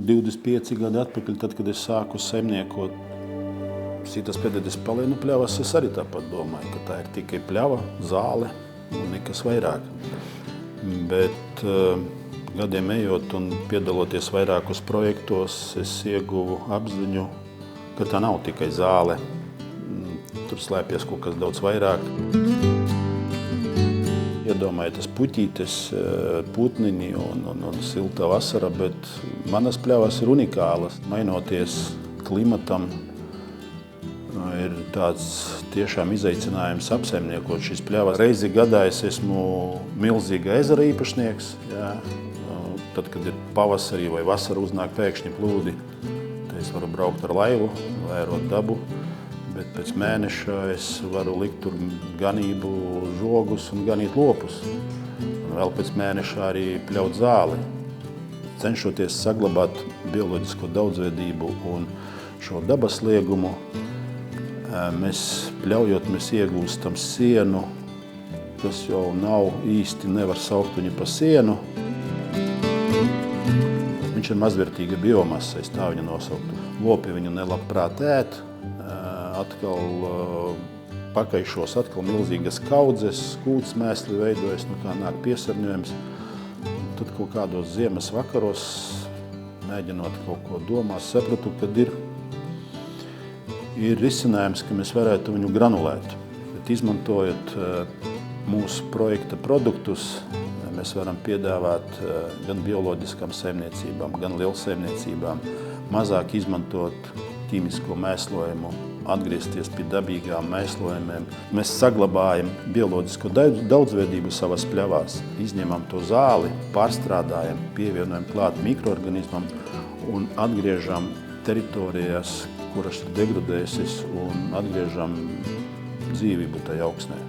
25 gadi atpakaļ, tad, kad es sāku saimniekot Sītas pēdējais palēnu pļavas, es arī tāpat domāju, ka tā ir tikai pļava, zāle un nekas vairāk. Bet gadiem ejot un piedaloties vairākos projektos, es ieguvu apziņu, ka tā nav tikai zāle. Tur slēpjas kaut kas daudz vairāk. Iedomājieties puķītes, putniņi un silta vasara, bet manas pļavas ir unikālas. Mainoties klimatam, ir tāds tiešām izaicinājums apsaimniekot šīs pļavas. Reizi gadā es esmu milzīga ezera īpašnieks. Jā. Tad, kad ir pavasarī vai vasara uznāk pēkšņi plūdi, tad es varu braukt ar laivu, vērot dabu. Bet pēc mēneša es varu likt tur ganību žogus un ganīt lopus. Un vēl pēc mēneša arī pļaut zāli. Cenšoties saglabāt bioloģisko daudzveidību un šo dabas liegumu, mēs iegūstam sienu, kas jau nav īsti, nevar saukt viņu par sienu. Viņš ir mazvērtīga biomasa, es tā viņu nosauktu. Lopi viņu nelabprāt ēt. Atkal pakaišos milzīgas kaudzes, kūts mēsli veidojas, kā nāk piesārņojums. Tad kaut kādos ziemas vakaros, mēģinot kaut ko domāt, sapratu, kad ir risinājums, ka mēs varētu viņu granulēt. Bet izmantojot mūsu projekta produktus, mēs varam piedāvāt gan bioloģiskām saimniecībām, gan lielsaimniecībām, mazāk izmantot ķīmisko mēslojumu, atgriezties pie dabīgām mēslojumiem. Mēs saglabājam bioloģisko daudzveidību savas pļavās, izņemam to zāli, pārstrādājam, pievienojam klāt mikroorganismam un atgriežam teritorijās, kuras ir degradējusies, un atgriežam dzīvību tajā augsnē.